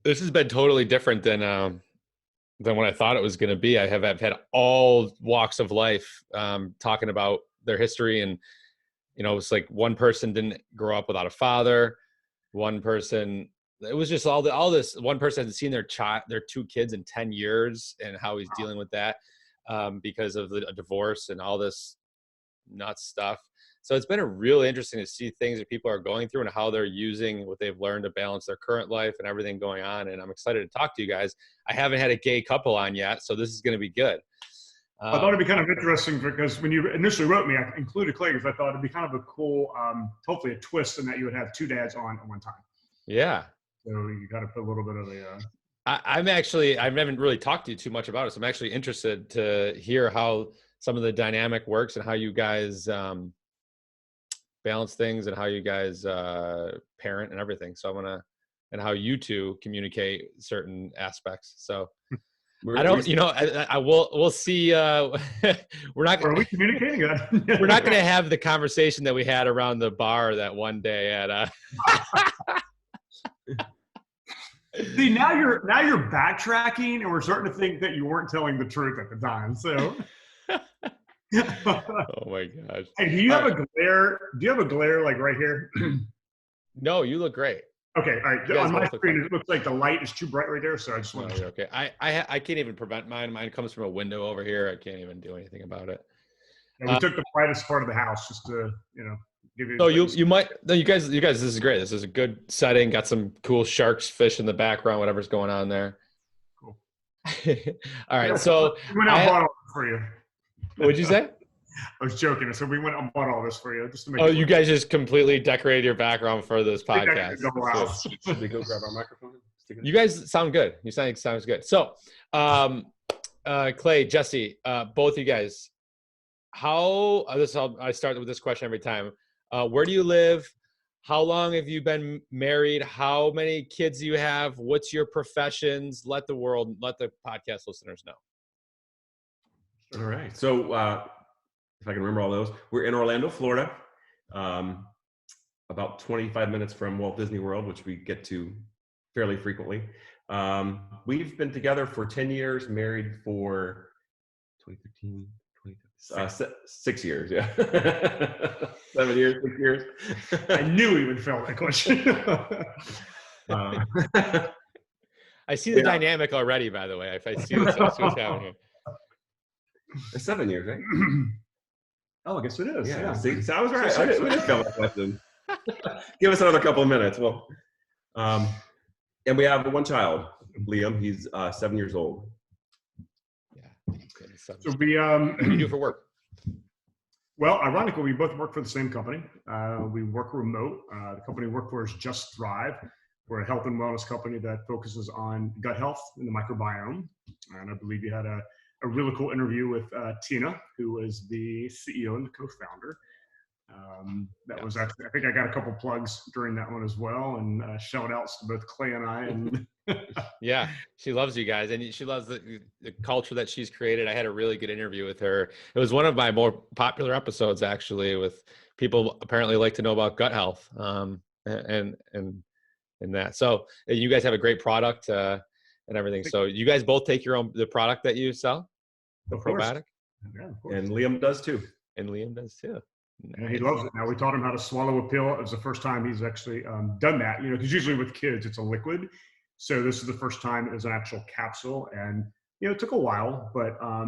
This has been totally different than what I thought it was going to be. I've had all walks of life talking about their history, and it's like one person didn't grow up without a father, one person. It was just all this. One person hasn't seen their two kids in 10 years, and how he's dealing with that because of a divorce and all this nuts stuff. So it's been a really interesting to see things that people are going through and how they're using what they've learned to balance their current life and everything going on. And I'm excited to talk to you guys. I haven't had a gay couple on yet, so this is going to be good. I thought it'd be kind of interesting because when you initially wrote me, I included Clay because I thought it'd be kind of a cool, hopefully a twist in that you would have two dads on at one time. Yeah. So you got to put a little bit of a. I haven't really talked to you too much about it, so I'm actually interested to hear how some of the dynamic works and how you guys balance things and how you guys parent and everything. So and how you two communicate certain aspects. So I don't, we'll see. We're not. Are we communicating? We're not going to have the conversation that we had around the bar that one day at. See, now you're backtracking, and we're starting to think that you weren't telling the truth at the time. So. Oh my gosh! Hey, do you have a glare? Do you have a glare like right here? No, you look great. Okay, all right. On my screen, it looks like the light is too bright right there, so I just want to. Okay, I can't even prevent mine. Mine comes from a window over here. I can't even do anything about it. Yeah, we took the brightest part of the house just to give you. So you might. No, you guys. This is great. This is a good setting. Got some cool sharks, fish in the background. Whatever's going on there. Cool. All right, so we went out and bought all this for you. What'd you say? I was joking. So we went and bought all this for you just to make. Oh, you guys just completely decorate your background for this podcast. Should we go grab our microphone? You guys sound good. You sounds good. So, Clay, Jesse, both you guys, I start with this question every time. Where do you live? How long have you been married? How many kids do you have? What's your professions? Let the podcast listeners know. All right. So if I can remember all those, we're in Orlando, Florida, about 25 minutes from Walt Disney World, which we get to fairly frequently. We've been together for 10 years, married for 2013, 6 years. Yeah. 7 years, 6 years. I knew he would fail that question. I see the dynamic already, by the way. If I see what's happening here. 7 years, right? Oh, I guess it is. Yeah. See, so I was right. We didn't fail that question. Give us another couple of minutes. Well, and we have one child, Liam. He's 7 years old. Yeah. So what do you do for work? Well, ironically, we both work for the same company. We work remote. The company we work for is Just Thrive. We're a health and wellness company that focuses on gut health and the microbiome. And I believe you had a really cool interview with Tina, who is the CEO and the co-founder. That was actually, I think I got a couple plugs during that one as well, and shout outs to both Clay and I. And yeah, she loves you guys, and she loves the culture that she's created. I had a really good interview with her. It was one of my more popular episodes, actually, with people apparently like to know about gut health and that. So you guys have a great product and everything. So you guys both take the product that you sell, the probiotic? Yeah, of course. And Liam does too. Yeah, he loves it. Now, we taught him how to swallow a pill. It was the first time he's actually done that, because usually with kids, it's a liquid. So this is the first time it was an actual capsule. And, it took a while, but I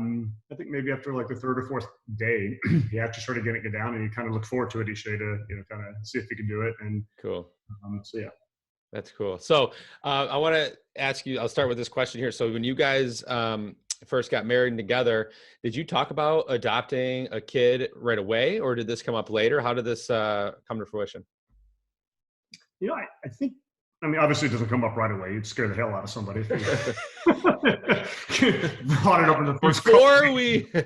think maybe after like the third or fourth day, he actually started getting it down, and he kind of looked forward to it each day to, kind of see if he could do it. And cool. So, yeah. That's cool. So I want to ask you, I'll start with this question here. So when you guys first got married together, did you talk about adopting a kid right away, or did this come up later? How did this come to fruition? I think, obviously it doesn't come up right away. You'd scare the hell out of somebody. Brought it up in the first before we peace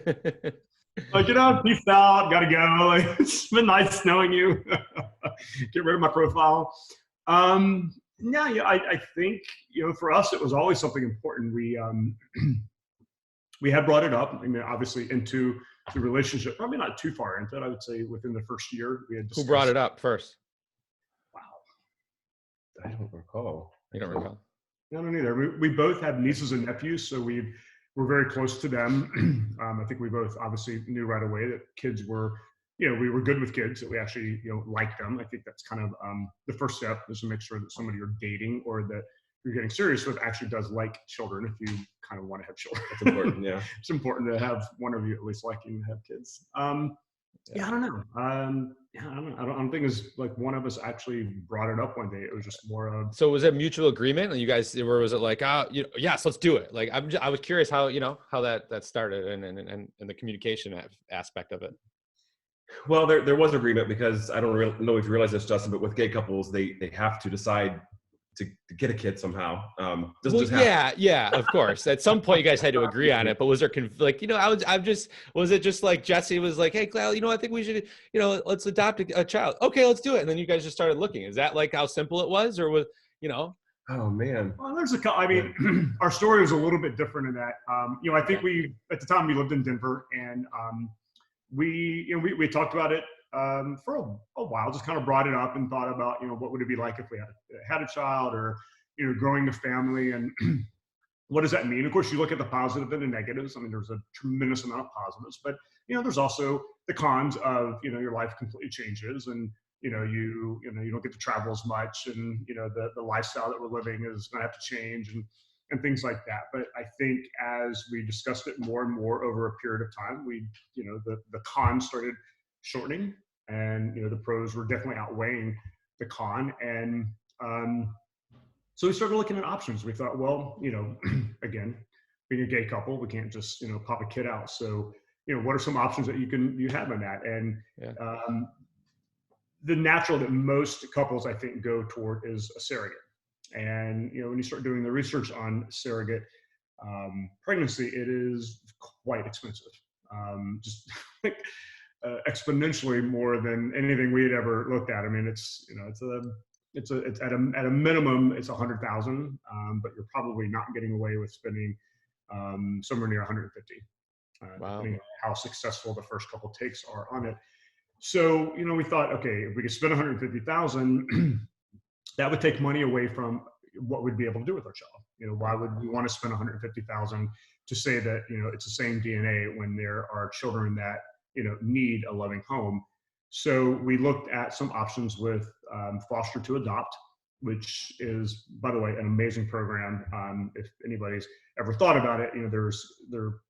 out, gotta go. It's been nice knowing you. Get rid of my profile. I think, for us, it was always something important. We had brought it up, obviously into the relationship, probably not too far into it. I would say within the first year we had discussed. Who brought it up first? Wow. I don't recall. You don't recall? I don't either. We both have nieces and nephews, so we're very close to them. I think we both obviously knew right away that kids were, we were good with kids, that we actually, liked them. I think that's kind of the first step, is to make sure that somebody you're dating or that you're getting serious with actually does like children, if you kind of want to have children. That's important, yeah. It's important to have one of you at least liking to have kids. Yeah, I don't know. Yeah, I don't think it's like one of us actually brought it up one day. It was just more of. So was it mutual agreement, and you guys, or was it like, yes, let's do it? Like, I was curious how that started, and the communication aspect of it. Well, there was agreement, because I don't know if you realize this, Justin, but with gay couples, they have to decide to get a kid somehow. Yeah, of course. At some point, you guys had to agree on it. But was there was it just like Jesse was like, hey, Kyle, I think we should, let's adopt a child. Okay, let's do it. And then you guys just started looking. Is that like how simple it was, or was, Oh man. Well, our story was a little bit different in that, I think at the time we lived in Denver, and we talked about it for a while, just kind of brought it up and thought about, what would it be like if we had a child, or, growing a family, and what does that mean? Of course, you look at the positive and the negatives. I mean, there's a tremendous amount of positives, but, there's also the cons of, your life completely changes, and, you don't get to travel as much, and, the lifestyle that we're living is going to have to change, and things like that. But I think as we discussed it more and more over a period of time, the cons started shortening, and the pros were definitely outweighing the con, and so we started looking at options. We thought, well, again, being a gay couple, we can't just pop a kid out. So what are some options that you have in that? And the natural that most couples, I think, go toward is a surrogate. And when you start doing the research on surrogate pregnancy, it is quite expensive. Just like exponentially more than anything we had ever looked at. I mean, it's at a minimum it's 100,000, but you're probably not getting away with spending somewhere near 150, wow, depending on how successful the first couple takes are on it. So we thought, okay, if we could spend 150,000, that would take money away from what we'd be able to do with our child. Why would we want to spend 150,000 to say that it's the same DNA when there are children that need a loving home? So we looked at some options with Foster to Adopt, which is, by the way, an amazing program. If anybody's ever thought about it, there are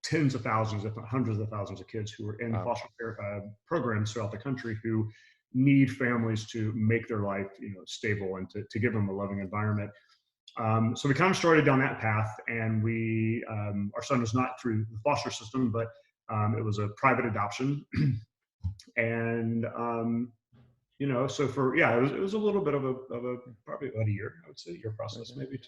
tens of thousands, if not hundreds of thousands of kids who are in foster care programs throughout the country who need families to make their life stable, and to give them a loving environment. So we kind of started down that path, and our son was not through the foster system, but it was a private adoption. And so it was a little bit of a probably about a year, I would say, year process, maybe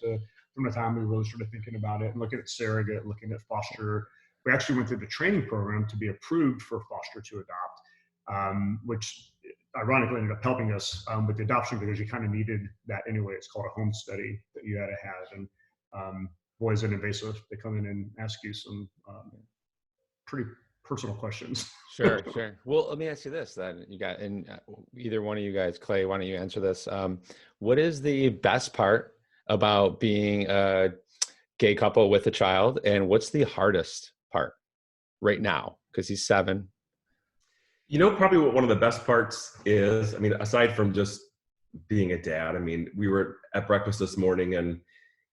from the time we really started thinking about it and looking at surrogate, looking at foster. We actually went through the training program to be approved for Foster to Adopt, which ironically ended up helping us with the adoption, because you kind of needed that anyway. It's called a home study that you had to have, and boys and invasive, they come in and ask you some pretty personal questions. Sure. Well, let me ask you this then. Either one of you guys, Clay, why don't you answer this? What is the best part about being a gay couple with a child, and what's the hardest part right now? Because he's 7. Probably what one of the best parts is, I mean, aside from just being a dad, I mean, we were at breakfast this morning, and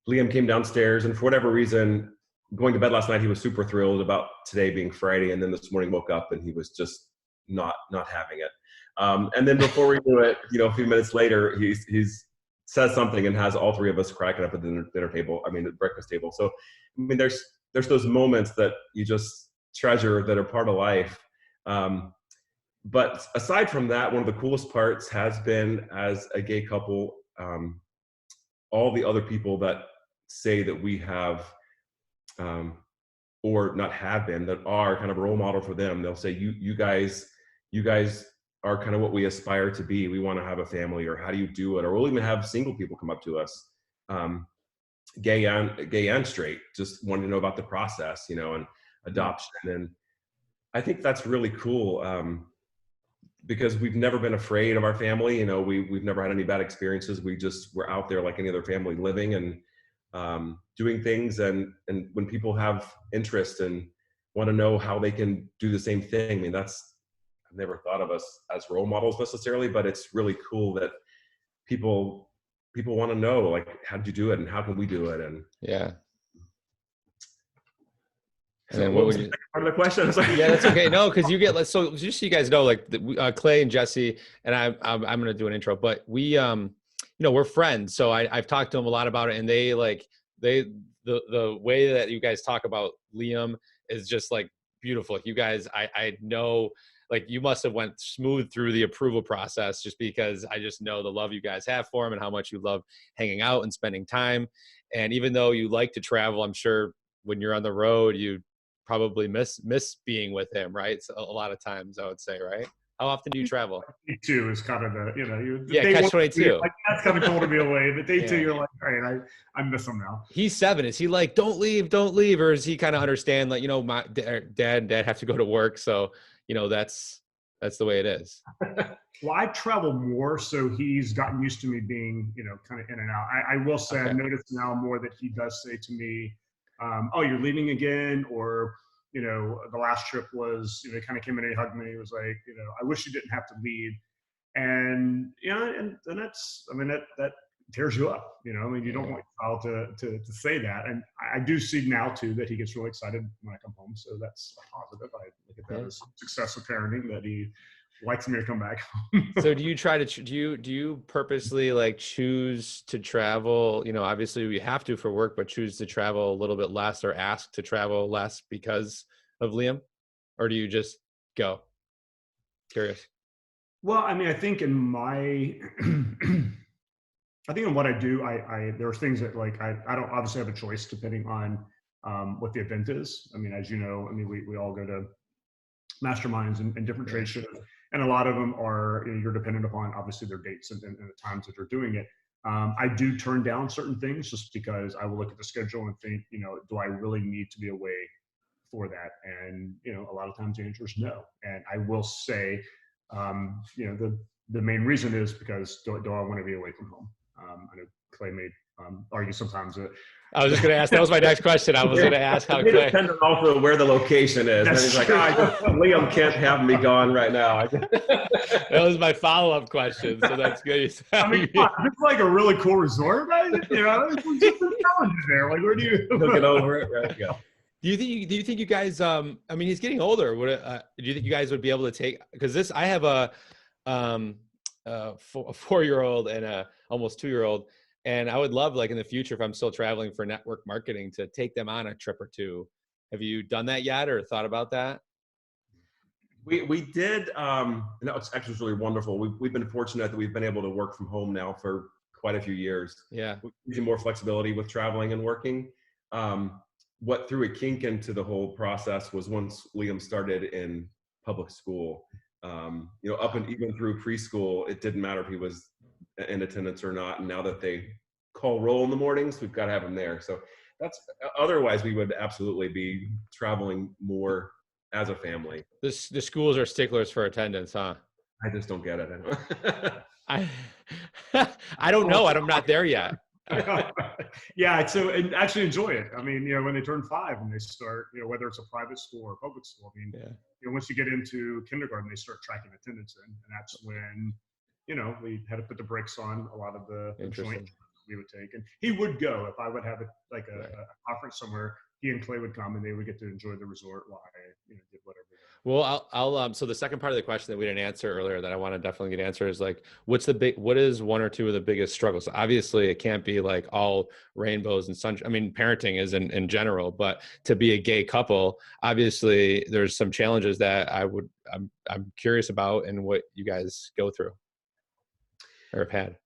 Liam came downstairs, and for whatever reason, going to bed last night, he was super thrilled about today being Friday, and then this morning woke up and he was just not having it. And then before we knew it, a few minutes later, he's says something and has all 3 of us cracking up at the the breakfast table. So, I mean, there's those moments that you just treasure that are part of life. But aside from that, one of the coolest parts has been, as a gay couple, all the other people that say that we have, or not have been, that are kind of a role model for them. They'll say, you guys are kind of what we aspire to be. We want to have a family, or how do you do it? Or we'll even have single people come up to us, gay and straight, just wanting to know about the process, and adoption. And I think that's really cool. because we've never been afraid of our family. You know, we've never had any bad experiences. We're out there like any other family, living and doing things. And when people have interest and want to know how they can do the same thing, I mean, I've never thought of us as role models necessarily, but it's really cool that people want to know, like, how did you do it and how can we do it? And yeah. And so then what was the second part of the question? Yeah, that's okay. No, because you get, so just so you guys know, like Clay and Jesse, and I'm going to do an intro, but we, you know, we're friends. So I've talked to them a lot about it, and the way that you guys talk about Liam is just like beautiful. You guys, I know, like, you must have went smooth through the approval process, just because I just know the love you guys have for him and how much you love hanging out and spending time. And even though you like to travel, I'm sure when you're on the road, you probably miss being with him, right? So a lot of times, I would say, right? How often do you travel? Day two is kind of the, you know, Yeah, catch 22. Like, that's kind of cool to be away. But day two, Yeah. you're like, all right, I miss him now. He's 7. Is he like, don't leave, or is he kind of understand, like, you know, my dad have to go to work, so, you know, that's the way it is? Well, I travel more, so he's gotten used to me being, you know, kind of in and out. I will say, Okay. I've noticed now more that he does say to me, oh, you're leaving again? Or, you know, the last trip was, you know, he kind of came in and he hugged me. He was like, you know, I wish you didn't have to leave. And, you know, and that's, I mean, that tears you up, you know. I mean, you don't want your child to say that. And I do see now too that he gets really excited when I come home. So that's a positive. I look at that as success of parenting, that he likes me to come back home. So do you try to, do you purposely, like, choose to travel? You know, obviously we have to for work, but choose to travel a little bit less, or ask to travel less because of Liam? Or do you just go? Curious. Well, I mean, I think in my, I think in what I do, there are things that, like, I don't obviously have a choice depending on what the event is. I mean, as you know, I mean, we all go to masterminds and different trade shows, and a lot of them are, you know, you're dependent upon obviously their dates and the times that they're doing it. I do turn down certain things just because I will look at the schedule and think, you know, do I really need to be away for that? And, you know, a lot of times the answer is no. And I will say, you know, the main reason is because do I want to be away from home? I know Clay may argue sometimes that. I was just going to ask, that was my next question. I was going to ask how Clay. It depends also where the location is. And he's like, Liam can't have me gone right now. That was my follow-up question. So that's good. I mean, come on, it's like a really cool resort, right? You know, there's some challenges there. Like, where do you get over it? Right, go. Do you think you guys, I mean, he's getting older. Do you think you guys would be able to take, because I have a 4-year-old and a almost 2-year-old. And I would love, like, in the future, if I'm still traveling for network marketing, to take them on a trip or two. Have you done that yet, or thought about that? We did, and that was actually really wonderful. We've been fortunate that we've been able to work from home now for quite a few years. Yeah. Gives you more flexibility with traveling and working. What threw a kink into the whole process was once Liam started in public school. You know, up and even through preschool, it didn't matter if he was in attendance or not. And now that they call roll in the mornings, we've got to have him there. So that's, otherwise we would absolutely be traveling more as a family. The schools are sticklers for attendance, huh? I just don't get it. I don't know. I'm not there yet. Yeah, so, and actually enjoy it. I mean, you know, when they turn 5 and they start, you know, whether it's a private school or public school, I mean, you know, once you get into kindergarten, they start tracking attendance in, and that's when, you know, we had to put the brakes on a lot of the joint we would take. And he would go if I would have a conference somewhere. He and Clay would come, and they would get to enjoy the resort while I, you know, did whatever. Well, I'll so the second part of the question that we didn't answer earlier that I want to definitely get answered is, like, what is 1 or 2 of the biggest struggles? Obviously, it can't be like all rainbows and sunshine. I mean, parenting is in general, but to be a gay couple, obviously there's some challenges that I'm curious about, and what you guys go through or have had.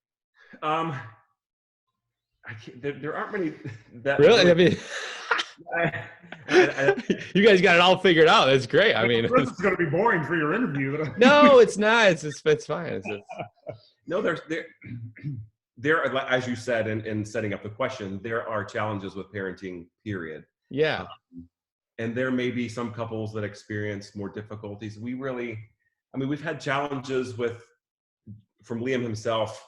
There aren't many that really. I mean, you guys got it all figured out. That's great. I mean, this is going to be boring for your interview. No, it's not. It's fine. No, there, as you said in setting up the question, there are challenges with parenting, period. Yeah. And there may be some couples that experience more difficulties. We really, I mean, we've had challenges from Liam himself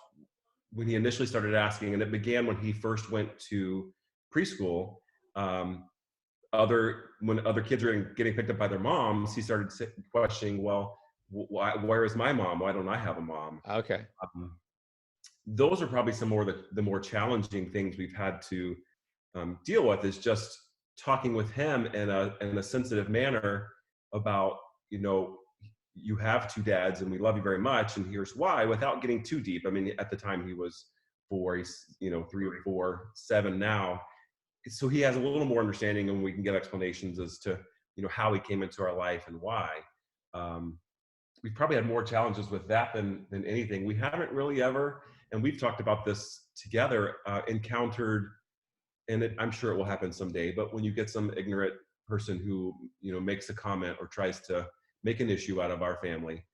when he initially started asking, and it began when he first went to preschool. When other kids are getting picked up by their moms, he started questioning, well, where is my mom? Why don't I have a mom? Okay. Those are probably some more the more challenging things we've had to deal with, is just talking with him in a sensitive manner about, you have two dads and we love you very much, and here's why, without getting too deep. I mean, at the time he was 4, he's 3 or 4, 7 now. So he has a little more understanding, and we can get explanations as to, how he came into our life and why. We've probably had more challenges with that than anything. We haven't really ever, and we've talked about this together, encountered, and I'm sure it will happen someday, but when you get some ignorant person who, makes a comment or tries to make an issue out of our family,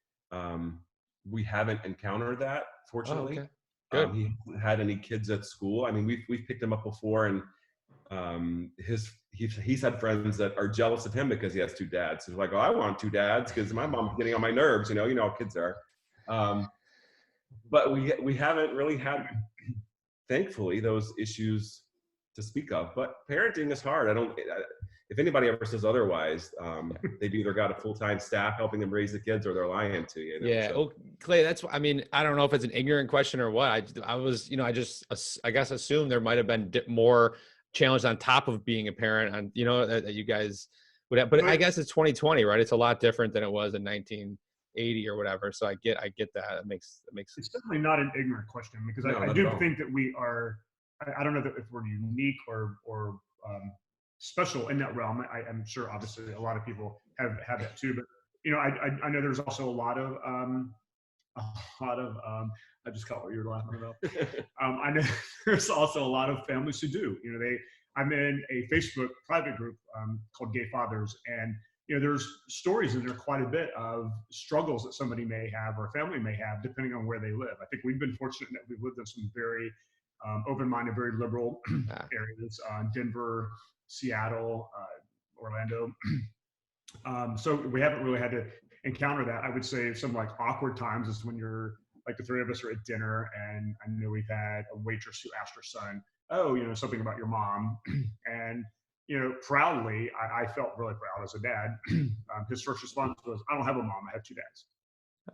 we haven't encountered that, fortunately. Oh, okay. Good. He hasn't had any kids at school. I mean, we've picked him up before, and he's had friends that are jealous of him because he has 2 dads. He's like, oh, I want 2 dads because my mom's getting on my nerves. You know how kids are. But we haven't really had, thankfully, those issues to speak of. But parenting is hard. If anybody ever says otherwise, they've either got a full-time staff helping them raise the kids, or they're lying to you. Yeah. So. Oh, Clay, I don't know if it's an ignorant question or what. I guess assumed there might've been more challenge on top of being a parent, and that you guys would have, but I guess it's 2020, right? It's a lot different than it was in 1980 or whatever. So I get that. It makes It's definitely not an ignorant question, because I do think that we are, I don't know that if we're unique or special in that realm. I'm sure obviously a lot of people have that too, but I know there's also a lot of I just caught what you were laughing about. I know there's also a lot of families who do. I'm in a Facebook private group called Gay Fathers, and there's stories in there quite a bit of struggles that somebody may have or a family may have, depending on where they live. I think we've been fortunate that we've lived in some very open-minded, very liberal areas: Denver, Seattle, Orlando. So we haven't really had to encounter that. I would say some like awkward times is when you're like the 3 of us are at dinner, and I know we've had a waitress who asked her son, oh, something about your mom. And, proudly, I felt really proud as a dad. His first response was, I don't have a mom, I have 2 dads.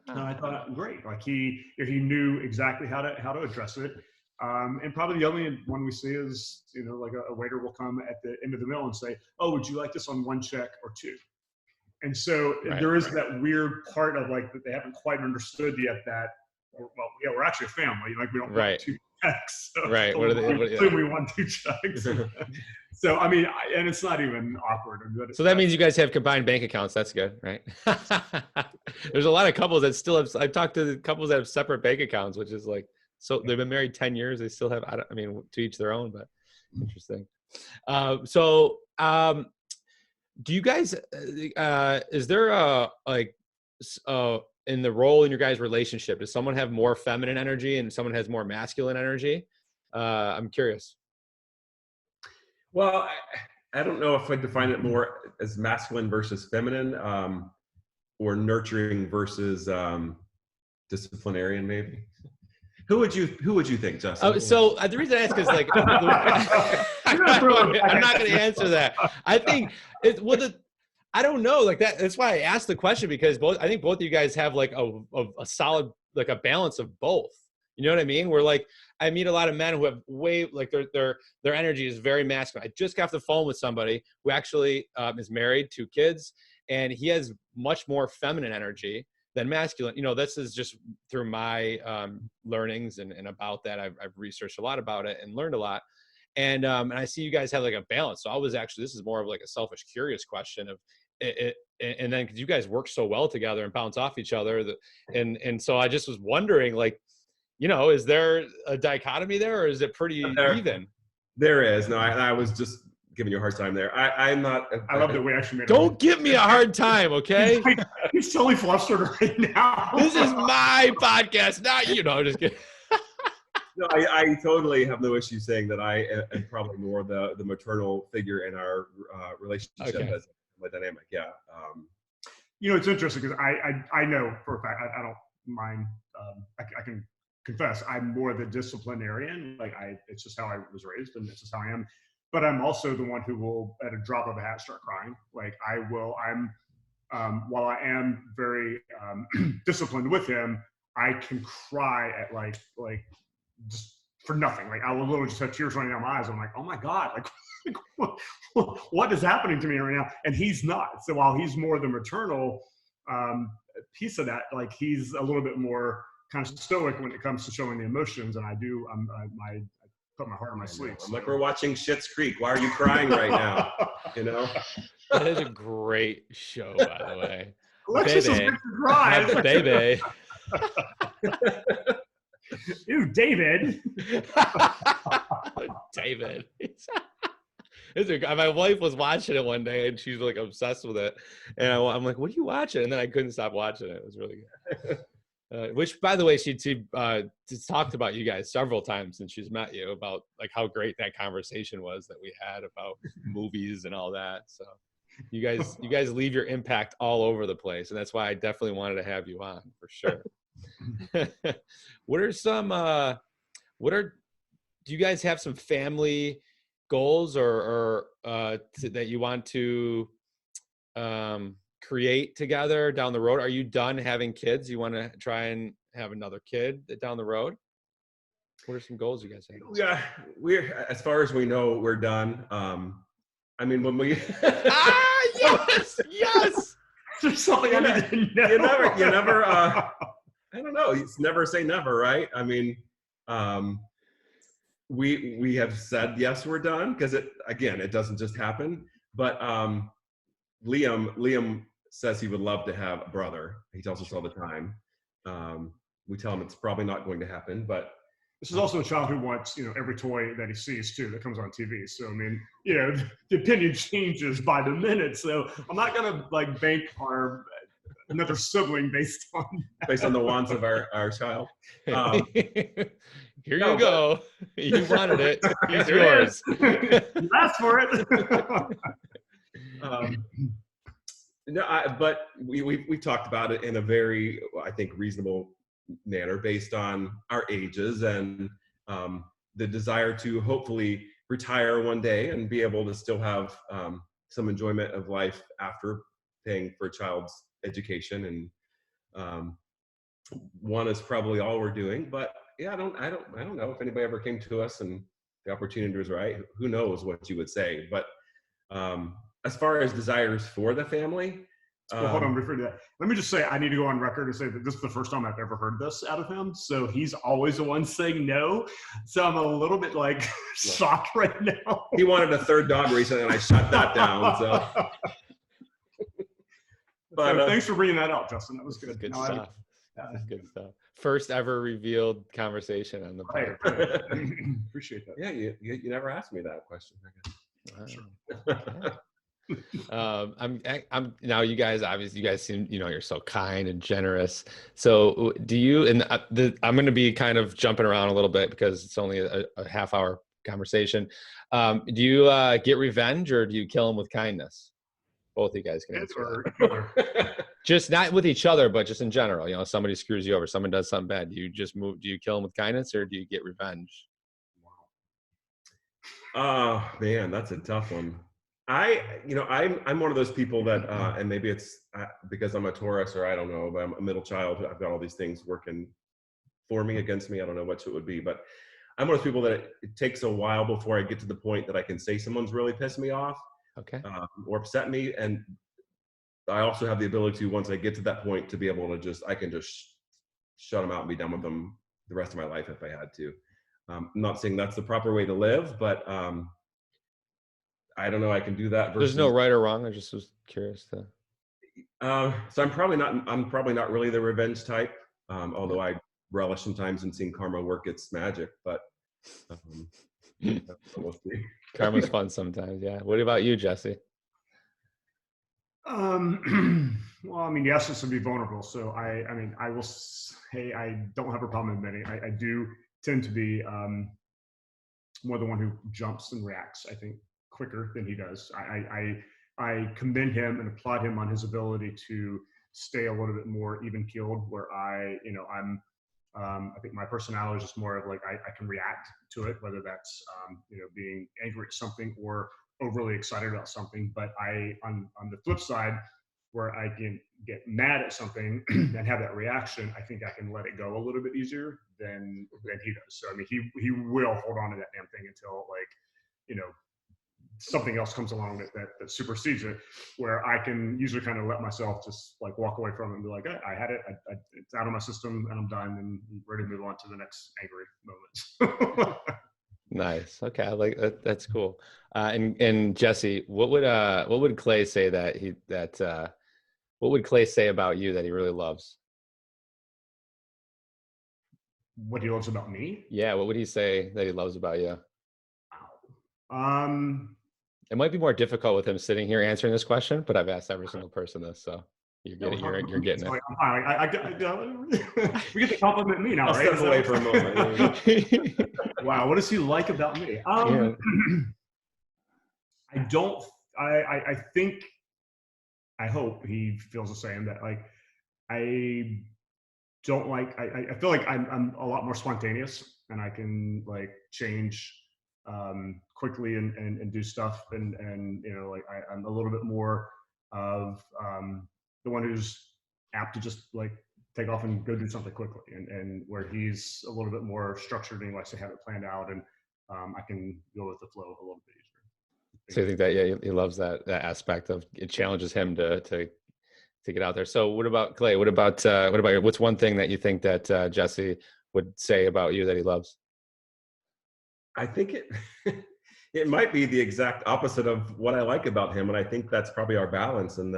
And I thought, great. Like he knew exactly how to address it. And probably the only one we see is, like a waiter will come at the end of the meal and say, oh, would you like this on 1 check or 2? And so there is that weird part of like that they haven't quite understood yet that, we're actually a family. Like we don't want 2 checks. So right. We want 2 checks. So, I mean, and it's not even awkward. So that means you guys have combined bank accounts. That's good, right? There's a lot of couples that still have, I've talked to the couples that have separate bank accounts, which is like, so they've been married 10 years. They still have, to each their own, but interesting. Do you guys, is there in the role in your guys' relationship, does someone have more feminine energy and someone has more masculine energy? I'm curious. Well, I don't know if I define it more as masculine versus feminine, or nurturing versus disciplinarian, maybe. Who would you think, Justin? So the reason I ask is like, I'm not going to answer that. I think I don't know, like that. That's why I asked the question, because I think both of you guys have like a solid, like a balance of both. You know what I mean? We're like, I meet a lot of men who have their energy is very masculine. I just got off the phone with somebody who actually is married, 2 kids, and he has much more feminine energy than masculine. This is just through my learnings and about that. I've researched a lot about it and learned a lot. And I see you guys have like a balance. So this is more of like a selfish, curious question of it. And then, cause you guys work so well together and bounce off each other. And so I just was wondering, like, is there a dichotomy there, or is it pretty even? There is. No, I was just giving you a hard time there. I'm not. I love that we actually made. Don't give me a hard time, okay? He's totally flustered right now. This is my podcast, not just kidding. No, I totally have no issue saying that I am probably more the maternal figure in our relationship as my dynamic. Yeah. It's interesting because I know for a fact I don't mind. I can confess I'm more the disciplinarian. Like it's just how I was raised, and it's just how I am. But I'm also the one who will, at a drop of a hat, start crying. Like I will. While I am very disciplined with him, I can cry at like just for nothing. Like I will literally just have tears running down my eyes. I'm like, oh my God, like what is happening to me right now? And he's not. So while he's more the maternal piece of that, like he's a little bit more kind of stoic when it comes to showing the emotions. And I put my heart on my sleeve. I'm like, we're watching Schitt's Creek. Why are you crying right now? That is a great show, by the way. Alexis is going to cry. Baby. Ew, David. David. My wife was watching it one day and she's like obsessed with it. And I'm like, what are you watching? And then I couldn't stop watching it. It was really good. Which, by the way, she talked about you guys several times since she's met you about like how great that conversation was that we had about movies and all that. So you guys leave your impact all over the place. And that's why I definitely wanted to have you on for sure. Do you guys have some family goals or that you want to create together down the road? Are you done having kids? You want to try and have another kid down the road? What are some goals you guys have? Yeah, we're, as far as we know, we're done. I mean, when we yes. There's something I need to know. You never I don't know. It's never say never, right? I mean, we have said yes, we're done, because it doesn't just happen. But Liam says he would love to have a brother. He tells us all the time. We tell him it's probably not going to happen, but this is also a child who wants, every toy that he sees too that comes on TV. So I mean, the opinion changes by the minute. So I'm not gonna like bank our another sibling based on the wants of our child. Here you go. You wanted it. He's yours. You asked for it. But we talked about it in a very, I think, reasonable manner based on our ages and the desire to hopefully retire one day and be able to still have some enjoyment of life after paying for a child's education. And one is probably all we're doing, but yeah, I don't know if anybody ever came to us and the opportunity was right. Who knows what you would say? But as far as desires for the family, well, hold on, refer to that. Let me just say, I need to go on record and say that this is the first time I've ever heard this out of him. So he's always the one saying no. So I'm a little bit like shocked right now. He wanted a third dog recently, and I shut that down. So, but thanks for bringing that up, Justin. That was good. Good stuff. That's good stuff. First ever revealed conversation on the podcast. Right. Appreciate that. Yeah, you never asked me that question. Wow. Okay. I'm now, you guys, obviously you guys seem, you're so kind and generous. So do you, and I'm going to be kind of jumping around a little bit because it's only a half hour conversation. Do you get revenge or do you kill them with kindness? Both of you guys can answer that. Just not with each other, but just in general, somebody screws you over, someone does something bad. Do you kill them with kindness or do you get revenge? Oh man, that's a tough one. I'm one of those people that, and maybe it's because I'm a Taurus or I don't know, but I'm a middle child. I've got all these things working for me, against me. I don't know which it would be, but I'm one of those people that it takes a while before I get to the point that I can say someone's really pissed me off, okay, or upset me. And I also have the ability to, once I get to that point, to be able to I can just shut them out and be done with them the rest of my life if I had to. I'm not saying that's the proper way to live, but I don't know. I can do that. There's no right or wrong. I just was curious to. So I'm probably not really the revenge type. Although I relish sometimes in seeing karma work its magic, but we'll see. Karma's fun sometimes. Yeah. What about you, Jesse? Well, I mean, yes, it's to be vulnerable. So I will say I don't have a problem admitting I do tend to be more the one who jumps and reacts, I think, quicker than he does. I commend him and applaud him on his ability to stay a little bit more even keeled, where I think my personality is just more of like, I can react to it, whether that's, being angry at something or overly excited about something. But on the flip side, where I can get mad at something and have that reaction, I think I can let it go a little bit easier than he does. So, I mean, he will hold on to that damn thing until, like, something else comes along that supersedes it, where I can usually kind of let myself just like walk away from it and be like, I had it, it's out of my system and I'm done and ready to move on to the next angry moment. Nice. Okay, I like that. That's cool. And Jesse, what would Clay say what would Clay say about you that he really loves? What he loves about me? Yeah, what would he say that he loves about you? It might be more difficult with him sitting here answering this question, but I've asked every single person this, so you're getting it. We get to compliment me now, I'll right? step away for a moment. Wow, what does he like about me? Yeah. I think, I hope he feels the same, that like, I feel like I'm a lot more spontaneous, and I can like change quickly and do stuff, and like I'm a little bit more of the one who's apt to just like take off and go do something quickly, and where he's a little bit more structured and he likes to have it planned out, and I can go with the flow a little bit easier. So you think that he loves that aspect of it, challenges him to get out there. So what about Clay? What about what's one thing that you think that Jesse would say about you that he loves? I think it might be the exact opposite of what I like about him, and I think that's probably our balance. And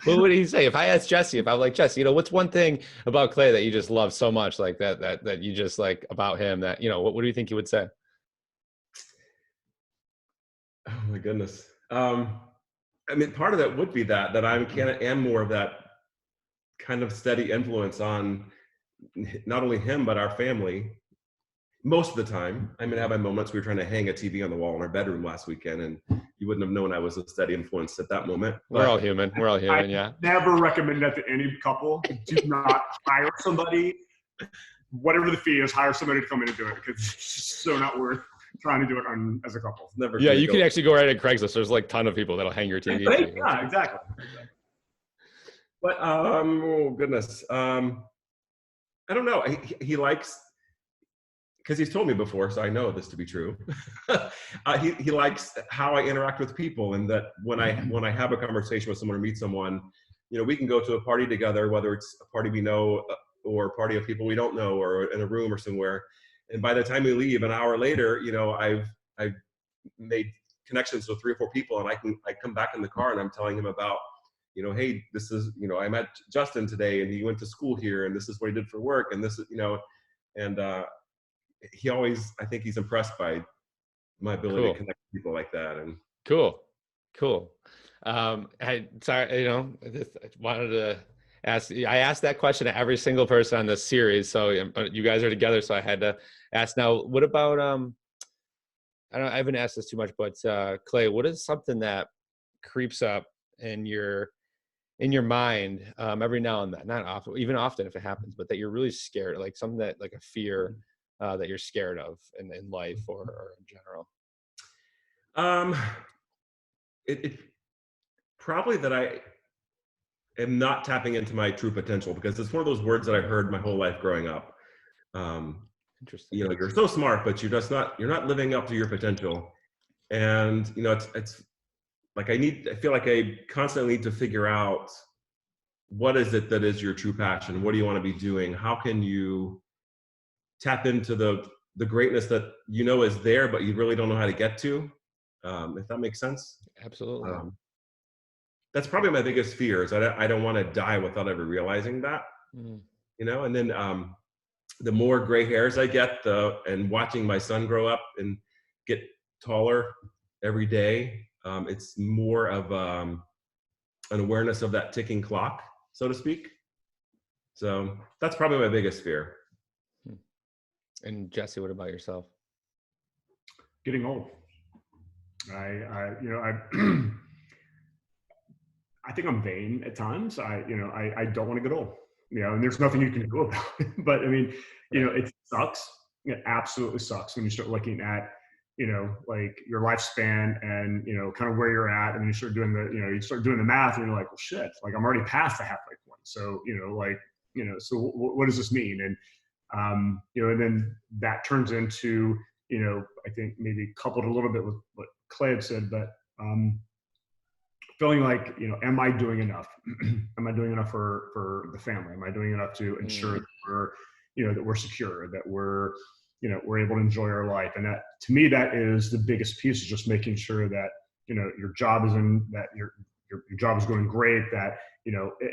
What would he say if I asked Jesse? If I'm like, Jesse, what's one thing about Clay that you just love so much, like that you just like about him? That what do you think he would say? Oh my goodness. I mean, part of that would be that am more of that kind of steady influence on not only him but our family most of the time. I mean, I have my moments. We were trying to hang a TV on the wall in our bedroom last weekend, and you wouldn't have known I was a steady influence at that moment. We're all human. Yeah. Never recommend that to any couple. Do not hire somebody, whatever the fee is, hire somebody to come in and do it, because it's so not worth trying to do it as a couple. Never. Yeah, you can actually go right at Craigslist. There's like a ton of people that'll hang your TV. Yeah, exactly. But oh goodness, I don't know. He likes, because he's told me before, so I know this to be true. He likes how I interact with people, and that when I have a conversation with someone or meet someone, we can go to a party together, whether it's a party we know or a party of people we don't know, or in a room or somewhere. And by the time we leave, an hour later, I've made connections with 3 or 4 people, and I come back in the car and I'm telling him about, hey, this is, I met Justin today and he went to school here, and this is what he did for work, and this is, and he always, I think he's impressed by my ability to connect with people like that. And cool. I wanted to ask. I asked that question to every single person on this series. So you guys are together, so I had to ask. Now, what about I haven't asked this too much, but Clay, what is something that creeps up in your mind every now and then? Not often, even often if it happens, but that you're really scared, like something that, like a fear that you're scared of in life or in general. It probably that I am not tapping into my true potential, because it's one of those words that I've heard my whole life growing up. Interesting. You're so smart, but you're not living up to your potential. And it's like I feel like I constantly need to figure out, what is it that is your true passion? What do you want to be doing? How can you tap into the greatness that is there, but you really don't know how to get to? If that makes sense. Absolutely. That's probably my biggest fear, is I don't want to die without ever realizing that. And then the more gray hairs I get, and watching my son grow up and get taller every day, it's more of an awareness of that ticking clock, so to speak. So that's probably my biggest fear. And Jesse, what about yourself? Getting old. I think I'm vain at times. I don't want to get old, and there's nothing you can do about it. But I mean, it sucks. It absolutely sucks when you start looking at, like your lifespan and, kind of where you're at. And you start doing you start doing the math and you're like, well, shit, like I'm already past the halfway point. So, so what does this mean? And, and then that turns into, I think maybe coupled a little bit with what Clay had said, but, feeling like, am I doing enough? Am I doing enough for the family? Am I doing enough to ensure that we're secure, that we're able to enjoy our life? And that, to me, that is the biggest piece, is just making sure that, your job is your job is going great, that,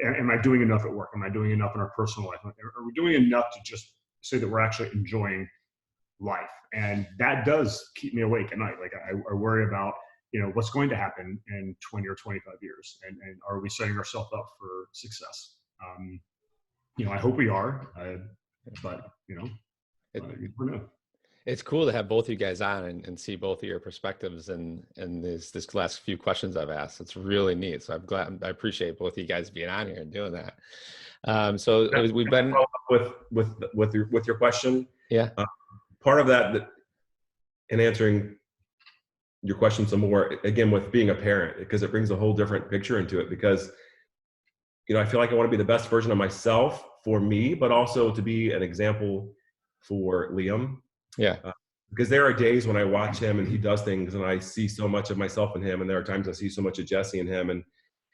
am I doing enough at work? Am I doing enough in our personal life? Are we doing enough to just say that we're actually enjoying life? And that does keep me awake at night. Like I worry about, what's going to happen in 20 or 25 years, and are we setting ourselves up for success? I hope we are, but it's cool to have both you guys on and see both of your perspectives and this last few questions I've asked. It's really neat. So I'm glad, I appreciate both of you guys being on here and doing that. So we've been with your question. Yeah. Part of that in answering your question some more, again, with being a parent, because it brings a whole different picture into it, because, I feel like I want to be the best version of myself for me, but also to be an example for Liam. Yeah. Because there are days when I watch him and he does things and I see so much of myself in him. And there are times I see so much of Jesse in him, and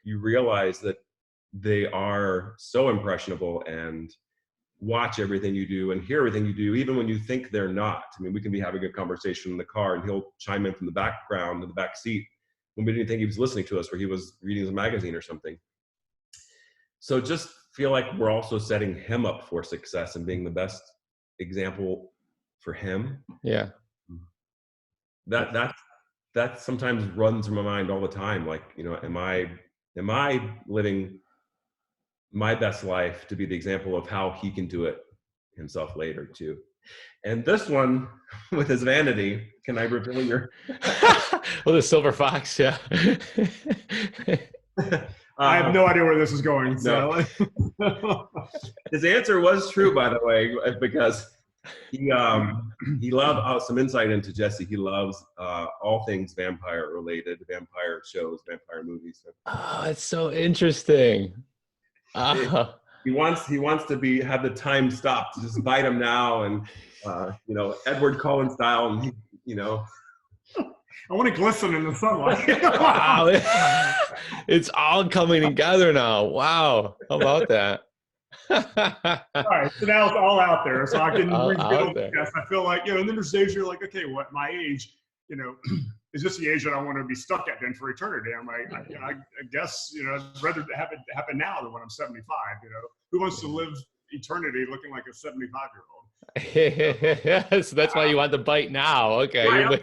you realize that they are so impressionable and watch everything you do and hear everything you do, even when you think they're not. I mean, we can be having a conversation in the car and he'll chime in from the background, in the back seat, when we didn't think he was listening to us, where he was reading his magazine or something. So just feel like we're also setting him up for success and being the best example for him. Yeah. That sometimes runs through my mind all the time. Like, am I living my best life to be the example of how he can do it himself later too? And this one, with his vanity, can I reveal your? Well, the silver fox, yeah. I have no idea where this is going. So. No. His answer was true, by the way, because he loved some insight into Jesse. He loves all things vampire related, vampire shows, vampire movies. Oh, it's so interesting. He wants to have the time stopped, to just bite him now, and Edward Cullen style, and I want to glisten in the sunlight. Wow. It's all coming together now. Wow. How about that? All right, so now it's all out there, so I can reveal the guess. I feel like, and then there's days you're like, okay, what my age, is this the age that I want to be stuck at then for eternity? I'm like, I guess, I'd rather have it happen now than when I'm 75. Who wants to live eternity looking like a 75-year-old? So that's why you want the bite now. Okay. Right.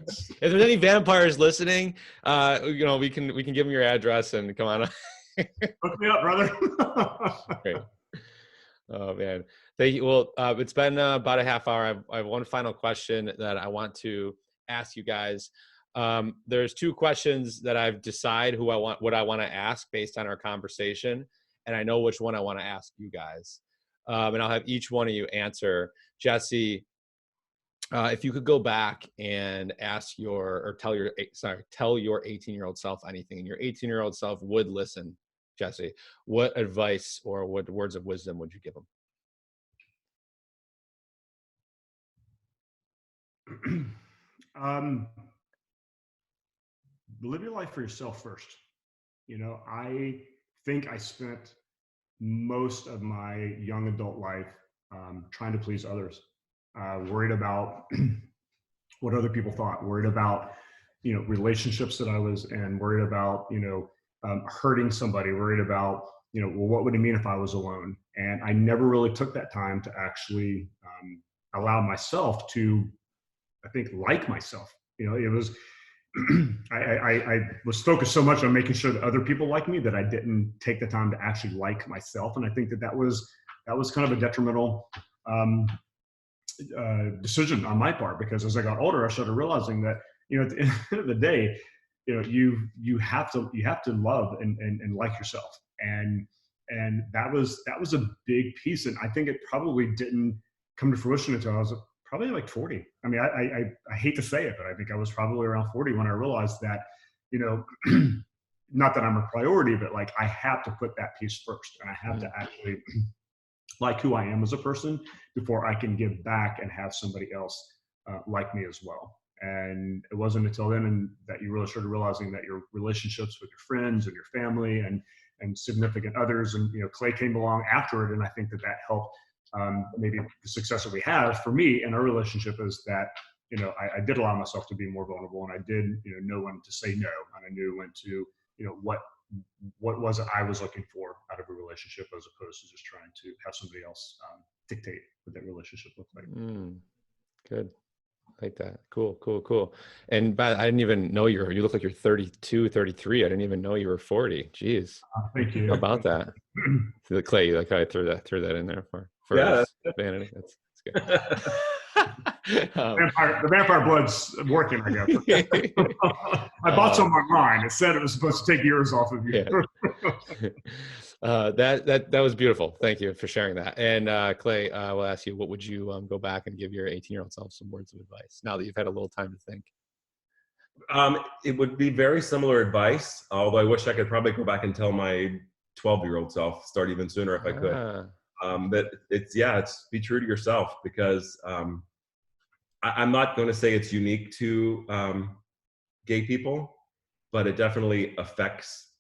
If there's any vampires listening, we can give them your address and come on. Hook me up, brother. Great. Oh man, thank you. Well, it's been about a half hour. I have one final question that I want to ask you guys. There's two questions that I've decided what I want to ask based on our conversation, and I know which one I want to ask you guys. And I'll have each one of you answer. Jesse, if you could go back and tell your 18-year-old self anything, and your 18-year-old self would listen, Jesse, what advice or what words of wisdom would you give him? Live your life for yourself first. I think I spent most of my young adult life trying to please others, worried about what other people thought, worried about relationships that I was in, worried about hurting somebody, worried about well, what would it mean if I was alone? And I never really took that time to actually allow myself to, I think, like myself. It was I was focused so much on making sure that other people like me that I didn't take the time to actually like myself. And I think that was kind of a detrimental decision on my part, because as I got older, I started realizing that, at the end of the day, you have to love and like yourself. And that was a big piece. And I think it probably didn't come to fruition until I was probably like 40. I mean, I hate to say it, but I think I was probably around 40 when I realized that, not that I'm a priority, but like I have to put that piece first, and I have to actually like who I am as a person before I can give back and have somebody else like me as well. And it wasn't until then that you really started realizing that your relationships with your friends and your family and significant others, and Clay came along after it, and I think that helped maybe the success that we have for me and our relationship is that I did allow myself to be more vulnerable, and I did know when to say no, and I knew when to what was it I was looking for out of a relationship, as opposed to just trying to have somebody else dictate what that relationship looked like. Good. Like that. Cool. And I didn't even know you look like you're 32, 33. I didn't even know you were 40. Jeez. Thank you. How about that? The Clay, like I threw that in there for vanity. That's good. The vampire blood's working, I guess. I bought some online. It said it was supposed to take years off of you. Yeah. That was beautiful. Thank you for sharing that. And Clay, I will ask you, what would you go back and give your 18-year-old self some words of advice now that you've had a little time to think? It would be very similar advice, although I wish I could probably go back and tell my 12-year-old self, start even sooner if I could. That it's be true to yourself, because I'm not going to say it's unique to gay people, but it definitely affects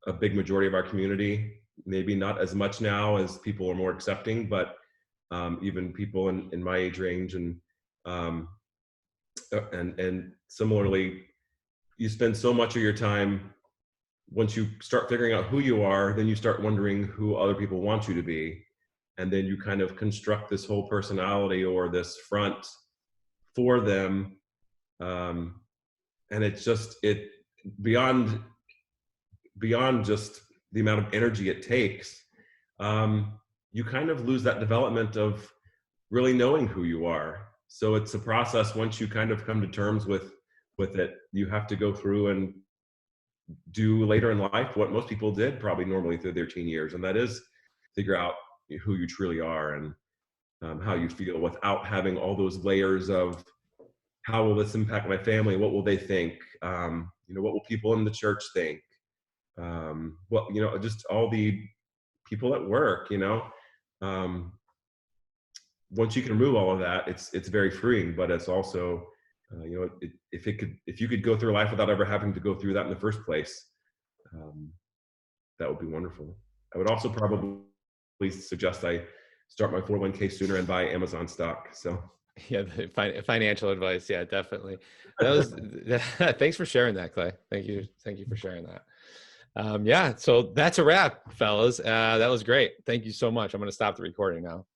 a big majority of our community. Maybe not as much now as people are more accepting, but even people in my age range, and similarly, you spend so much of your time, once you start figuring out who you are, then you start wondering who other people want you to be. And then you kind of construct this whole personality or this front for them. And it's just, beyond just the amount of energy it takes, you kind of lose that development of really knowing who you are. So it's a process. Once you kind of come to terms with it, you have to go through and do later in life what most people did probably normally through their teen years, and that is figure out who you truly are and how you feel, without having all those layers of how will this impact my family, what will they think, what will people in the church think, just all the people at work. Once you can remove all of that, it's very freeing, but it's also if you could go through life without ever having to go through that in the first place, that would be wonderful. I would also probably suggest I start my 401k sooner and buy Amazon stock. So yeah, financial advice. Yeah, definitely. Thanks for sharing that, Clay. Thank you for sharing that. So that's a wrap, fellas. That was great. Thank you so much. I'm going to stop the recording now.